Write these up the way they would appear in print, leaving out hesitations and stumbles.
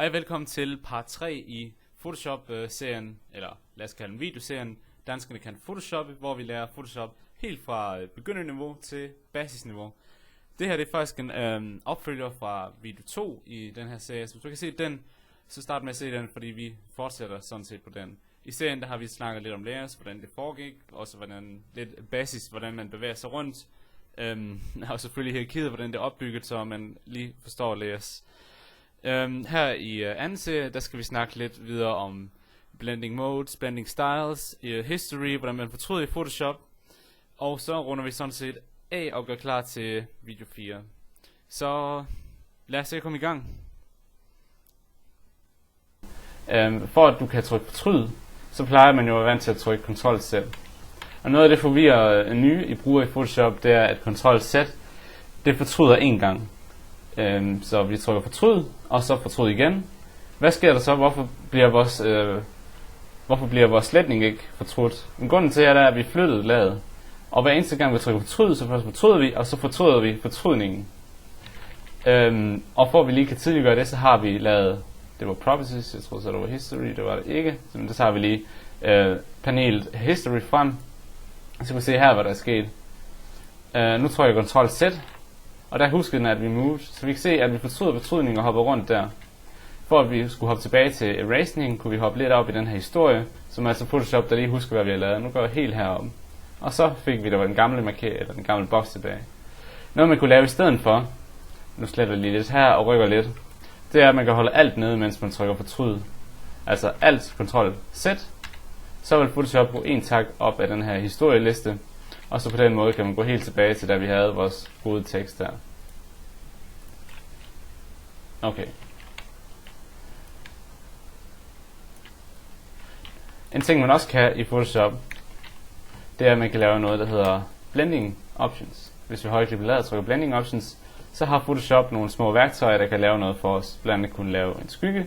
Hej, velkommen til part 3 i Photoshop-serien, eller lad os kalde den videoserien, Danskerne kan photoshoppe, hvor vi lærer Photoshop helt fra begynderniveau til basisniveau. Det her det er faktisk en opfølger fra video 2 i den her serie, så hvis du kan se den, så start med at se den, fordi vi fortsætter sådan set på den. I serien der har vi snakket lidt om lærer, hvordan det foregik, og så lidt basis, hvordan man bevæger sig rundt, og selvfølgelig hierarkiet, hvordan det er opbygget, så man lige forstår læres. Her i anden serie, der skal vi snakke lidt videre om blending modes, blending styles, history, hvordan man fortryder i Photoshop. Og så runder vi sådan set af og gør klar til video 4. Så lad os se at komme i gang. For at du kan trykke fortryd, så plejer man jo at være vant til at trykke Ctrl-Z. Og noget af det forvirrer nye i bruger i Photoshop, det er at Ctrl-Z, det fortryder en gang. Så vi trykker fortryd, og så fortryd igen. Hvad sker der så? Hvorfor bliver vores sletning ikke fortrudt? Men grunden til er, at vi flyttede laget. Og hver eneste gang vi trykker fortryd, så først fortryder vi, og så fortryder vi fortrydningen. Og for at vi lige kan tidliggøre det, så har vi lavet, det var properties, jeg troede så det var history, det var det ikke. Så har vi lige panelet history frem. Så kan vi se her, hvad der er sket. Nu trykker jeg Ctrl-Z. Og der husker den, at vi moved, så vi kan se, at vi fortryder fortrydningen og hopper rundt der. For at vi skulle hoppe tilbage til erasing, kunne vi hoppe lidt op i den her historie, som er altså Photoshop, der lige husker, hvad vi har lavet. Nu går jeg helt herom. Og så fik vi der den gamle marker, eller den gamle boks tilbage. Noget man kunne lave i stedet for, nu sletter jeg lige lidt her og rykker lidt, det er, at man kan holde alt nede, mens man trykker fortryd. Altså alt Ctrl-Z, så vil Photoshop gå en tak op af den her historieliste. Og så på den måde kan man gå helt tilbage til, da vi havde vores gode tekst der. Okay. En ting man også kan i Photoshop, det er at man kan lave noget der hedder blending options. Hvis vi højreklikker lader og trykker blending options, så har Photoshop nogle små værktøjer, der kan lave noget for os. Blandt andet kunne lave en skygge.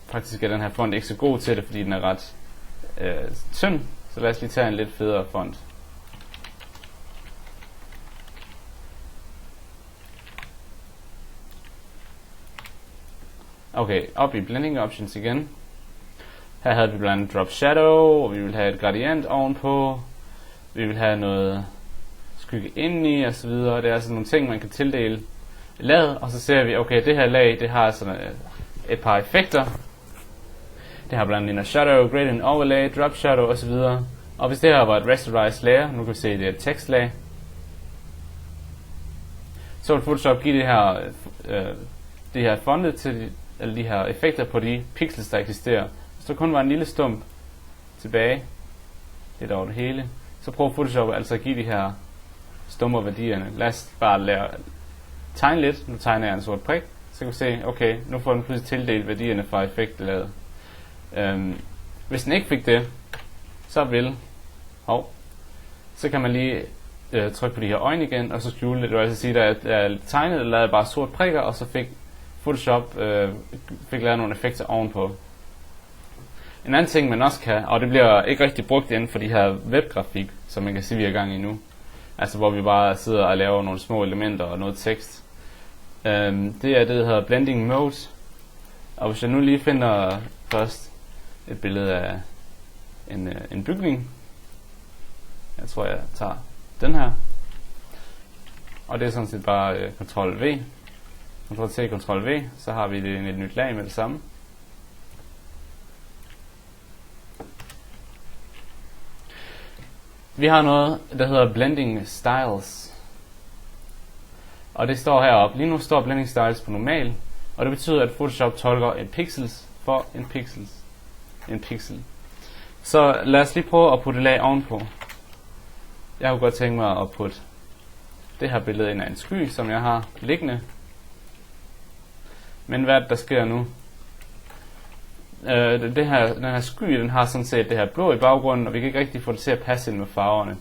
Faktisk er den her font ikke så god til det, fordi den er ret tynd. Så lad os lige tage en lidt federe font. Okay, op i blending options igen. Her havde vi blandt andet drop shadow, og vi vil have et gradient ovenpå. Vi vil have noget skygge indeni og så videre. Det er altså nogle ting man kan tildele laget, og så ser vi, okay, det her lag, det har sådan et par effekter. Det har blandt andet shadow, gradient overlay, drop shadow og så videre. Og hvis det her var et rasterized layer, nu kan vi se, at det er et tekstlag, så vil Photoshop give det her fonte til eller de her effekter på de pixels, der eksisterer. Hvis der kun var en lille stump tilbage, lidt over det hele, så prøver Photoshop altså at give de her stumper værdierne. Lad os bare tegne lidt. Nu tegner jeg en sort prik, så kan vi se, okay, nu får den pludselig tildelt værdierne fra effektlaget. Hvis den ikke fik det, så kan man lige trykke på de her øjne igen, og så skjule det. Det vil altså sige, at der er tegnet, eller lavede bare sort prikker, og så fik Photoshop lavet nogle effekter ovenpå. En anden ting man også kan, og det bliver ikke rigtig brugt inden for de her webgrafik, som man kan se vi er i gang i nu, altså hvor vi bare sidder og laver nogle små elementer og noget tekst, det er det, der hedder blending mode. Og hvis jeg nu lige finder først et billede af en bygning, jeg tror jeg tager den her, og det er sådan set bare Ctrl-V, Ctrl-C, Ctrl-V, så har vi et nyt lag med det samme. Vi har noget, der hedder blending styles, og det står heroppe. Lige nu står blending styles på normal, og det betyder, at Photoshop tolker en pixels for en pixel. Så lad os lige prøve at putte lag ovenpå. Jeg kunne godt tænke mig at putte det her billede ind af en sky, som jeg har liggende. Men hvad er det, der sker nu? Den her sky, den har sådan set det her blå i baggrunden, og vi kan ikke rigtig få det til at passe ind med farverne.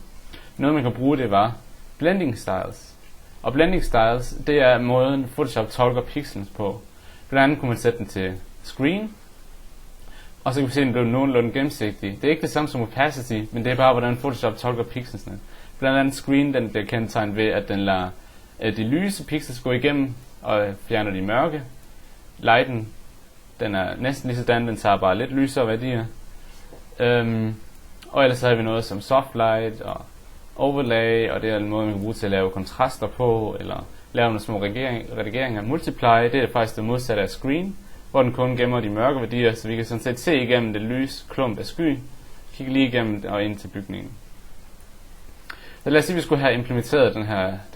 Noget man kan bruge, det var blending styles. Og blending styles, det er måden Photoshop tolker pixels på. Blandt andet kunne man sætte den til screen, og så kan vi se, at den blev nogenlunde gennemsigtig. Det er ikke det samme som opacity, men det er bare, hvordan Photoshop tolker pixelsene. Blandt andet screen, den bliver kendetegnet ved, at den lader de lyse pixels gå igennem og fjerner de mørke. Lighten, den er næsten lige sådan, den tager bare lidt lysere værdier. Og ellers så har vi noget som soft light og overlay, og det er en måde, man kan bruge til at lave kontraster på, eller lave nogle små redigeringer. Multiply, det er faktisk det modsatte af screen, hvor den kun gemmer de mørke værdier, så vi kan sådan set se igennem det lys klump af sky, kigge lige igennem og ind til bygningen. Så lad os sige, at vi skulle have implementeret det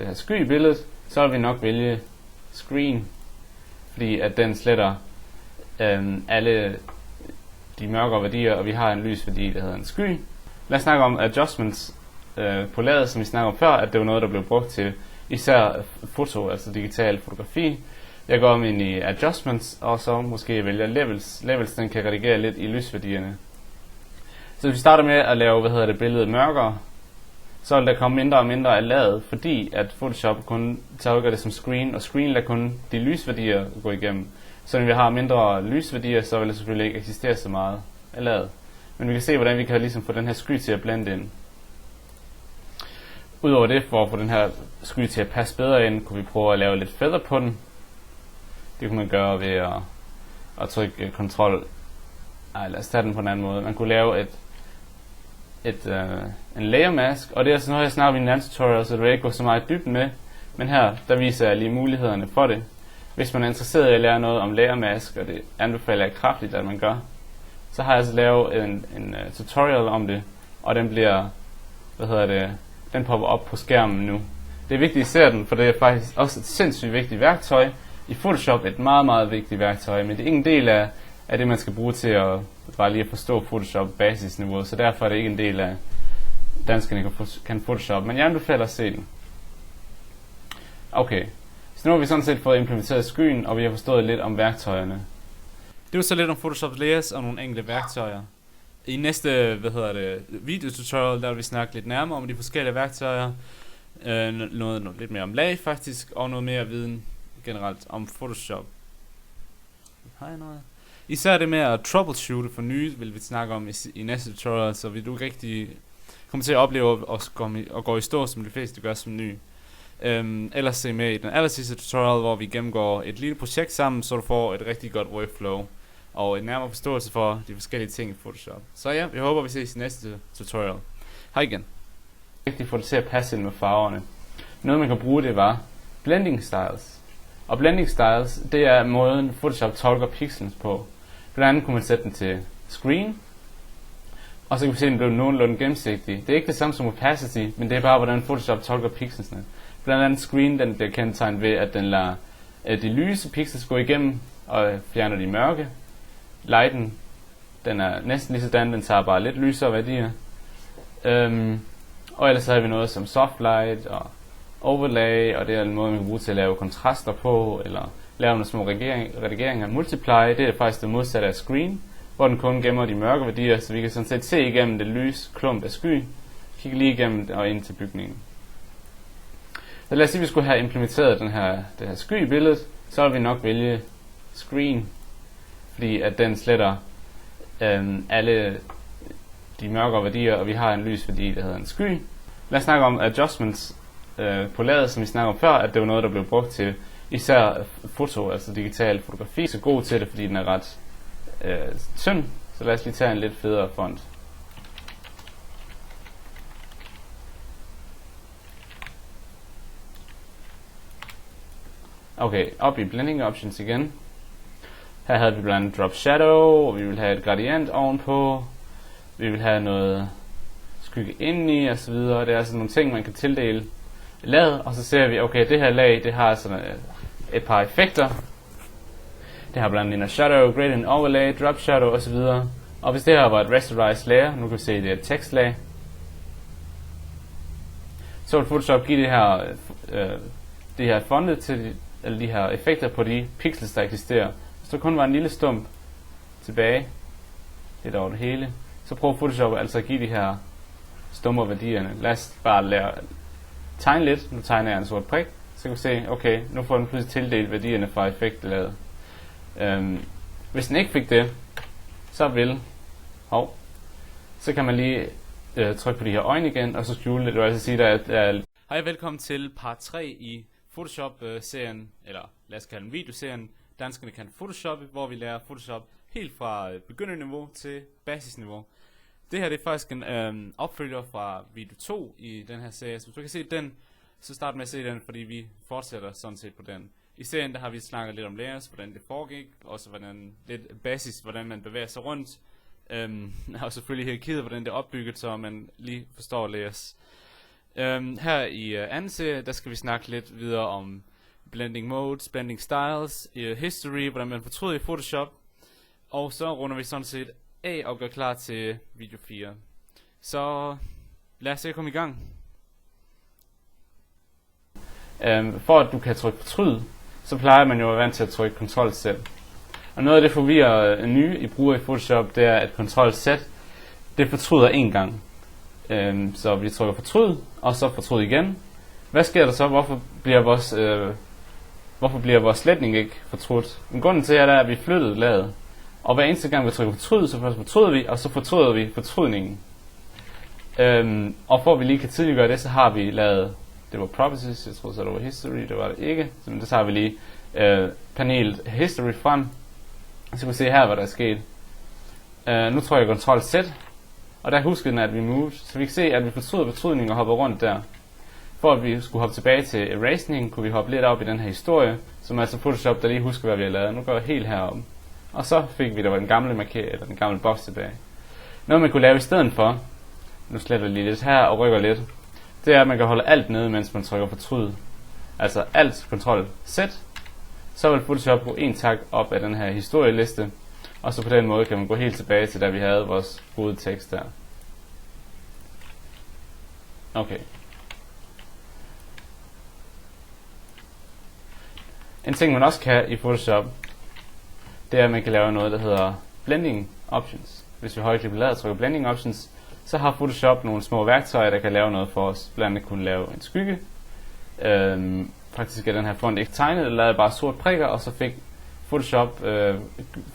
her sky i billedet, så vil vi nok vælge screen, fordi at den sletter alle de mørkere værdier, og vi har en lys værdi, der hedder en sky. Lad os snakke om adjustments på ladet, som vi snakkede om før, at det var noget, der blev brugt til især foto, altså digital fotografi. Jeg går ind i adjustments, og så måske vælger levels. Levels, den kan redigere lidt i lysværdierne. Så hvis vi starter med at lave, billedet mørkere, så vil der komme mindre og mindre af ladet, fordi at Photoshop kun tolker det som screen, og screen lader kun de lysværdier gå igennem. Så når vi har mindre lysværdier, så vil der selvfølgelig ikke eksistere så meget af ladet. Men vi kan se, hvordan vi kan ligesom få den her sky til at blende ind. Udover det, for at få den her sky til at passe bedre ind, kunne vi prøve at lave lidt feather på den. Det kunne man gøre ved at trykke kontrol. Nej, lad os tage den på en anden måde. Man kunne lave en layer mask, og det er sådan noget, jeg snakker i en anden tutorial, så det vil ikke gå så meget i dybden med. Men her, der viser jeg lige mulighederne for det. Hvis man er interesseret i at lære noget om layer mask, og det anbefaler jeg kraftigt, at man gør, så har jeg altså lavet en tutorial om det, og den bliver, den popper op på skærmen nu. Det er vigtigt, at I ser den, for det er faktisk også et sindssygt vigtigt værktøj. I Photoshop et meget, meget vigtigt værktøj, men det er ikke en del af det, man skal bruge til at bare lige at forstå Photoshop basisniveau, så derfor er det ikke en del af Danskerne kan Photoshop, men jeg anbefaler at se den. Okay, så nu har vi sådan set fået implementeret skyen, og vi har forstået lidt om værktøjerne. Det var så lidt om Photoshops layers og nogle enkelte værktøjer. I næste, videotutorial, der vil vi snakke lidt nærmere om de forskellige værktøjer. Noget lidt mere om lag faktisk, og noget mere viden generelt om Photoshop. Har jeg noget? Især det med at troubleshoote for nye, vil vi snakke om i næste tutorial, så vil du ikke rigtig komme til at opleve at gå i stå, som de fleste gør som ny. Ellers se med i den aller sidste tutorial, hvor vi gennemgår et lille projekt sammen, så du får et rigtig godt workflow og en nærmere forståelse for de forskellige ting i Photoshop. Så ja, jeg håber vi ses i næste tutorial. Hej igen. Det er vigtigt at få det til at passe ind med farverne. Noget man kan bruge, det var blending styles. Og blending styles, det er måden Photoshop tolker pixels på. Blandt andet kunne man sætte den til screen, og så kan vi se, at den blev nogenlunde gennemsigtig. Det er ikke det samme som opacity, men det er bare, hvordan Photoshop tolker pixelsene. Blandt andet screen, den bliver kendetegnet ved, at den lader de lyse pixels gå igennem og fjerner de mørke. Lighten, den er næsten lige sådan, den tager bare lidt lysere værdier. Og ellers så har vi noget som soft light og overlay, og det er en måde, man kan bruge til at lave kontraster på, eller lave nogle små redigeringer. Multiply, det er faktisk det modsatte af screen, hvor den kun gemmer de mørke værdier, så vi kan sådan set se igennem det lys klump af sky, kigge lige igennem og ind til bygningen. Så lad os sige, at vi skulle have implementeret det her sky i billedet, så vil vi nok vælge screen, fordi at den sletter alle de mørkere værdier, og vi har en lys værdi, der hedder en sky. Lad os snakke om adjustments på ladet, som vi snakkede om før, at det var noget, der blev brugt til især foto, altså digital fotografi. Så god til det, fordi den er ret tynd, så lad os lige tage en lidt federe font. Okay, op i blending options igen. Her havde vi blandt andet drop shadow, og vi vil have et gradient ovenpå. Vi vil have noget skygge indeni og så videre. Det er altså nogle ting, man kan tildele laget, og så ser vi, okay, det her lag, det har sådan et par effekter. Det har blandt andet shadow, gradient overlay, drop shadow og så videre. Og hvis det her var et rasterized layer, nu kan vi se, det er et tekstlag, så vil Photoshop give det her fonte til eller de her effekter på de pixels, der eksisterer. Hvis der kun var en lille stump tilbage, lidt over det hele, så prøver Photoshop altså at give de her stumper værdierne. Lad os bare tegne lidt. Nu tegner jeg en sort prik, så kan vi se, okay, nu får den pludselig tildelt værdierne fra effektlaget. Hvis den ikke fik det, så kan man lige trykke på de her øjne igen, og så skjule det. Det vil altså sige, hej, velkommen til part 3 i Photoshop-serien, eller lad os kalde den videoserien, Danskerne kan photoshoppe, hvor vi lærer Photoshop helt fra begynderniveau til basisniveau. Det her det er faktisk en opfølger fra video 2 i den her serie. Så hvis du kan se den, så start med at se den, fordi vi fortsætter sådan set på den. I serien der har vi snakket lidt om lærer, hvordan det foregik, også hvordan lidt basis, hvordan man bevæger sig rundt. Og selvfølgelig hierarkiet, hvordan det er opbygget, så man lige forstår læres. Her i anden serie, der skal vi snakke lidt videre om blending modes, blending styles, history, hvordan man fortryder i Photoshop. Og så runder vi sådan set af og gør klar til video 4. Så lad os se at komme i gang. For at du kan trykke fortryd, så plejer man jo at være vant til at trykke Ctrl-Z. Og noget af det forvirrer nye i bruger i Photoshop, det er at Ctrl-Z, det fortryder en gang. Så vi trykker fortryd, og så fortryd igen. Hvad sker der så? Hvorfor bliver vores sletning ikke fortrudt? Men grunden til er, at vi flyttede laget. Og hver eneste gang vi trykker fortryd, så først fortryder vi, og så fortryder vi fortrydningen. Og for at vi lige kan tydeliggøre det, så har vi lavet, det var properties, jeg troede så det var history, det var det ikke. Så det tager vi lige panelet history frem. Så kan vi se her, hvad der er sket. Nu trykker jeg Ctrl-Z, og der husker den, at vi moved. Så vi kan se, at vi fortryder fortrydningen og hopper rundt der. For at vi skulle hoppe tilbage til erasing, kunne vi hoppe lidt op i den her historie, som er altså Photoshop, der lige husker, hvad vi har lavet. Nu går jeg helt herom. Og så fik vi der var den gamle markering, eller den gamle boks tilbage. Noget man kunne lave i stedet for, nu sletter jeg lige lidt her og rykker lidt, det er, at man kan holde alt nede, mens man trykker fortryd. Altså alt Ctrl-Z, så vil Photoshop gå en tak op af den her historieliste, og så på den måde kan man gå helt tilbage til, da vi havde vores gode tekst der. Okay. En ting man også kan i Photoshop, det er, at man kan lave noget, der hedder blending options. Hvis vi højreklikker lader og trykker blending options, så har Photoshop nogle små værktøjer, der kan lave noget for os. Blandt andet kunne lave en skygge. Faktisk er den her font ikke tegnet, eller lavede bare sort prikker, og så fik Photoshop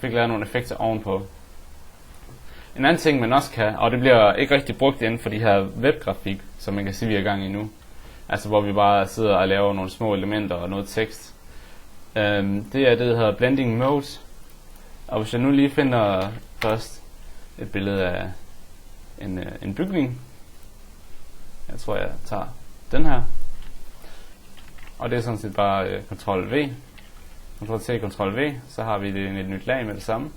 lavet nogle effekter ovenpå. En anden ting man også kan, og det bliver ikke rigtig brugt inden for de her webgrafik, som man kan se vi er i gang i nu. Altså hvor vi bare sidder og laver nogle små elementer og noget tekst. Det er det, der hedder blending mode. Og hvis jeg nu lige finder først et billede af en bygning. Jeg tror, jeg tager den her. Og det er sådan set bare Ctrl-V. Ctrl-T, Ctrl-V. Så har vi det i et nyt lag med det samme.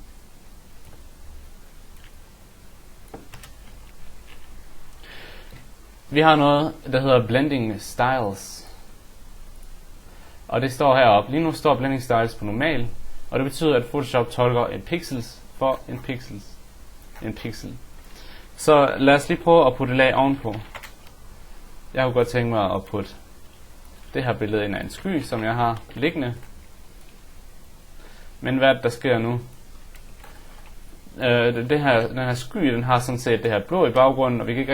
Vi har noget, der hedder blending styles. Og det står heroppe. Lige nu står blending styles på normal. Og det betyder, at Photoshop tolker en pixels for en pixel. Så lad os lige prøve at putte lag ovenpå. Jeg kunne godt tænke mig at putte det her billede ind af en sky, som jeg har liggende. Men hvad er det, der sker nu? Den her sky, den har sådan set det her blå i baggrunden, og vi kan ikke